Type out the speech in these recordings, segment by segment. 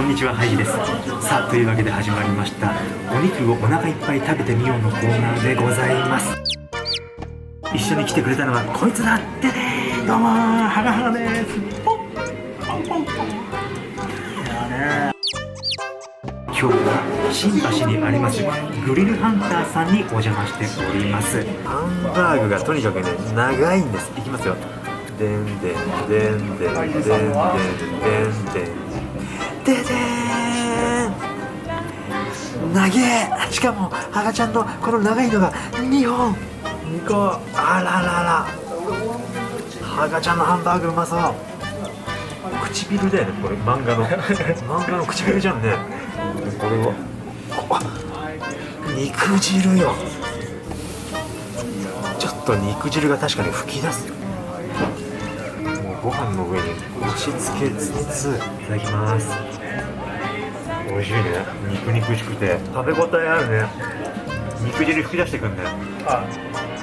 んにちは、ハイジです。さあ、というわけで始まりましたお肉をお腹いっぱい食べてみようのコーナーでございます。一緒に来てくれたのはこいつだってね。どうもー、ハガハガです。ポンポンポンポン。今日は新橋にありますグリルハンターさんにお邪魔しております。ハンバーグがとにかくね、長いんです。いきますよ。でんでんでんでんでんでんでんでんでででーん。長え。しかもハガちゃんのこの長いのが2本2個。あららら、ハガちゃんのハンバーグうまそう。唇だよね、これ。漫画の唇じゃんね。これは肉汁よ。ちょっと肉汁が確かに噴き出すよ。もうご飯の上に押し付けつつ、いただきます。美味しいね。肉々しくて食べ応えあるね。肉汁噴き出してくんね。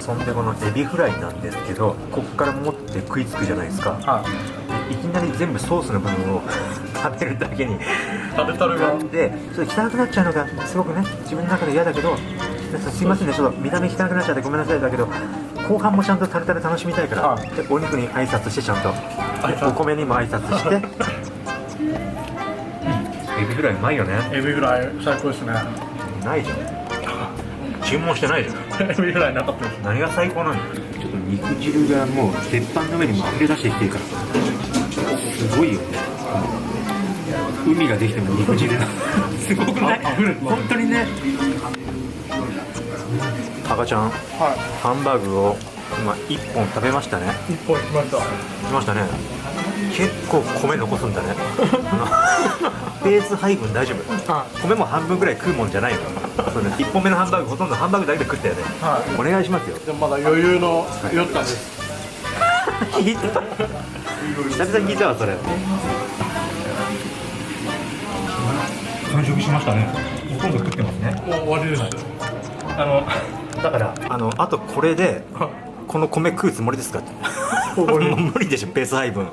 そんでこのエビフライなんですけど、こっから持って食いつくじゃないですか。いきなり全部ソースの部分を食べるだけにタルタルがで、ちょっと汚くなっちゃうのがすごくね、自分の中で嫌だけど、すいませんね、ちょっと見た目汚くなっちゃってごめんなさいだけど、後半もちゃんとタルタル楽しみたいから、でお肉に挨拶して、ちゃんとお米にも挨拶してエビフライうまいよね。エビフライ最高ですね。ないじゃん、注文してないじゃん。エビフライなかったです。何が最高なの。ちょっと肉汁がもう鉄板の上にも溢れ出してきてるから、すごいよね。海ができても肉汁がすごくない？溢れてます。本当にね。ハガちゃん、ハンバーグを今1本食べましたね。1本いきました。きましたね。結構米残すんだね。ペース配分大丈夫？米も半分ぐらい食うもんじゃないの。そうね、1本目のハンバーグほとんどハンバーグだけで食ったよね。お願いしますよ。でもまだ余裕の酔ったです。聞いた。久々に聞いたわそれ。完食しましたね。ほとんど食ってますね。もう終わりです。だからあとこれでこの米食うつもりですかって。無理でしょ、ペース配分。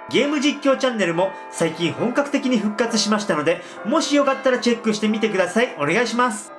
ゲーム実況チャンネルも最近本格的に復活しましたので、もしよかったらチェックしてみてください。お願いします。